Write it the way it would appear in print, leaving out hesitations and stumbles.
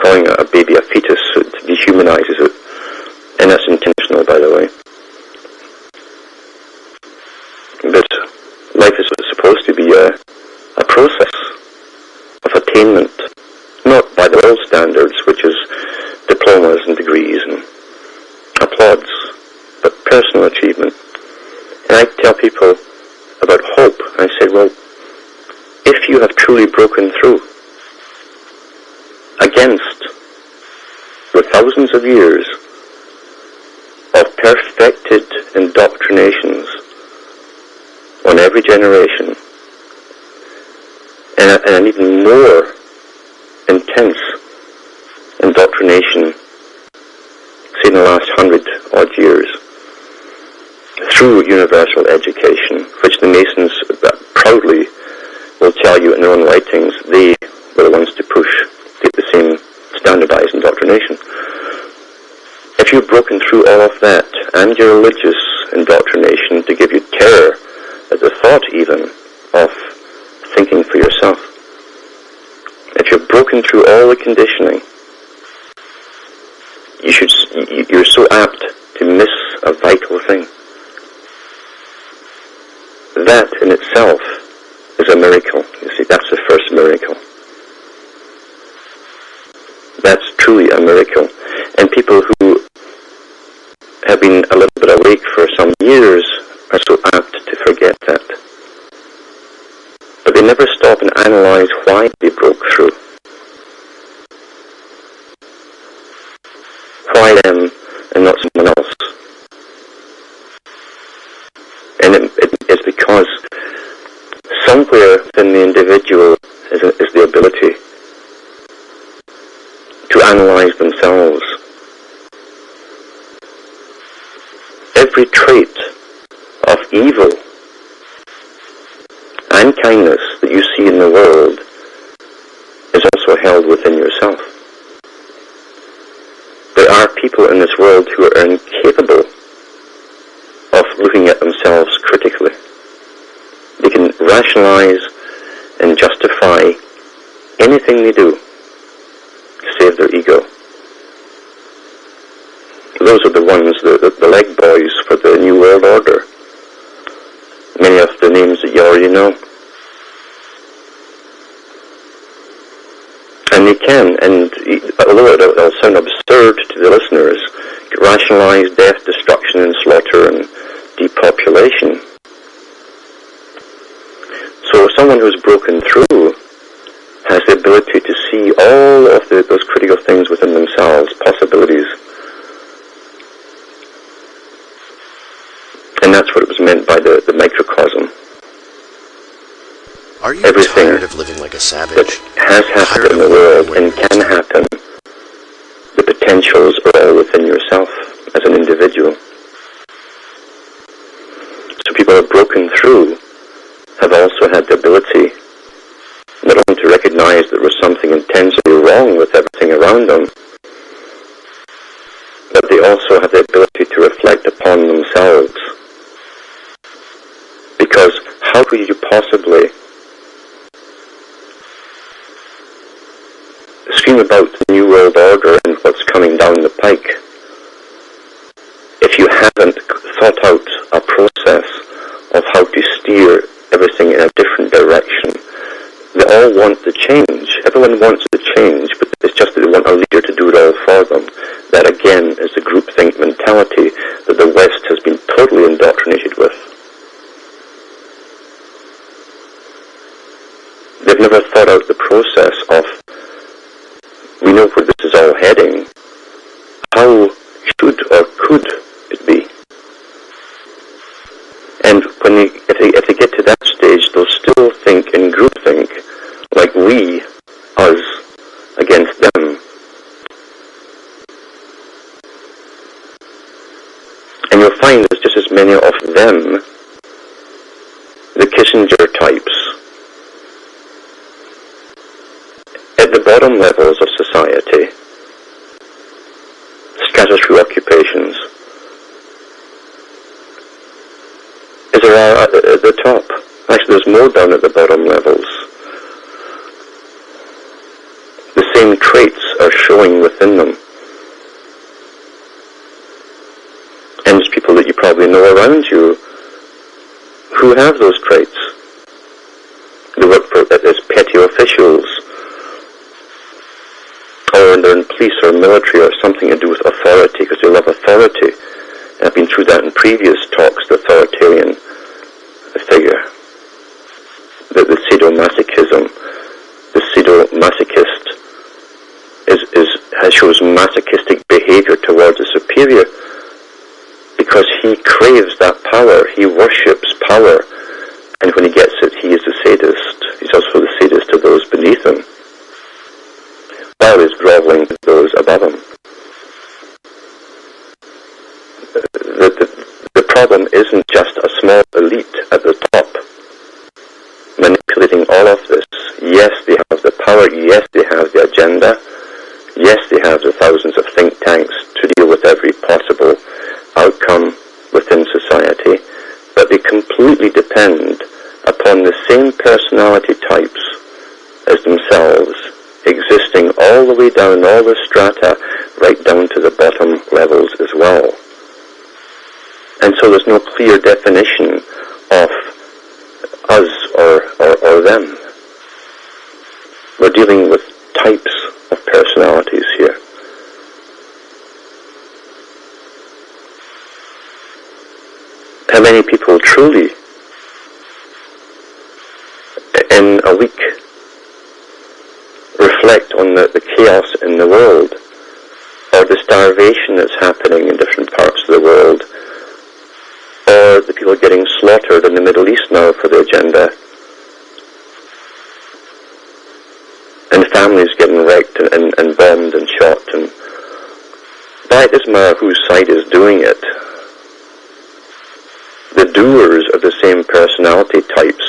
calling a baby a fetus, it dehumanizes it. And that's intentional, by the way. But life is supposed to be a process of attainment, not by the world standards, which is diplomas and degrees and applauds, but personal achievement. And I tell people about hope. I say, well, if you have truly broken through against the thousands of years of perfected indoctrinations on every generation, and an even more intense indoctrination, say in the last 100-odd years, through universal education, which the Masons proudly will tell you in their own writings they were the ones to push, get the same standardized indoctrination. If you've broken through all of that and your religious indoctrination to give you terror at the thought even of thinking for yourself, if you've broken through all the conditioning, you're so apt to miss a vital thing. That in itself is a miracle. You see, that's the first miracle. That's truly a miracle. And people who have been a little bit awake for some years are so apt to forget that. But they never stop and analyze why they broke through. Why them and not someone else? And it's because somewhere within the individual is the ability to analyze themselves. Every trait of evil and kindness that you see in the world is also held within yourself. There are people in this world who are incapable of looking at themselves critically. They can rationalize and justify anything they do to save their ego. Those are the ones, the leg boys for the New World Order. Many of the names that you already know. And they can, and although it'll sound absurd to the listeners, rationalize death, destruction, and slaughter, and depopulation. So someone who's broken through has the ability to see all of those critical things within themselves, possibilities. And that's what it was meant by the microcosm. Are you everything tired of living like a savage? That has happened in the world and can happen, the potentials are all within yourself as an individual. So people who have broken through have also had the ability not only to recognize that there was something intensely wrong with everything around them, but they also have the ability to reflect upon themselves. Because how could you possibly scream about the New World Order and what's coming down the pike if you haven't thought out a process of how to steer everything in a different direction? They all want the change. Everyone wants the change, but it's just that they want a leader to do it all for them. That again is the groupthink mentality that the West has been totally indoctrinated with. They've never thought out the process of, we know where this is all heading, how should or could it be? And if they get to that stage, they'll still think in groupthink, like we, us, against them. And you'll find there's just as many of them, the Kissinger types, at the bottom levels of society, scattered through occupations, as there are at the top. Actually, there's more down at the bottom levels. The same traits are showing within them. And there's people that you probably know around you who have those traits. They work as petty officials, or they're in police or military or something to do with authority, because they love authority. And I've been through that in previous talks, the authoritarian figure. The sadomasochism. The sadomasochist shows masochistic behavior towards a superior because he craves that power. He worships power. And when he gets it, he is a sadist. He's also the sadist to those beneath him, while he's groveling to those above him. The problem isn't just a small elite at the top manipulating all of this. Yes, they have the power. Yes, they have the agenda. Yes, they have the thousands of think tanks to deal with every possible outcome within society. But they completely depend upon the same personality types as themselves, existing all the way down all the strata, right down to the bottom levels as well. And so there's no clear definition of us or them. We're dealing with types of personalities here. How many people truly, in a week, reflect on the chaos in the world, or the starvation that's happening in different parts of the world, or the people getting slaughtered in the Middle East now for the agenda, and families getting wrecked and bombed and shot, and that doesn't matter whose side is doing it. The doers are the same personality types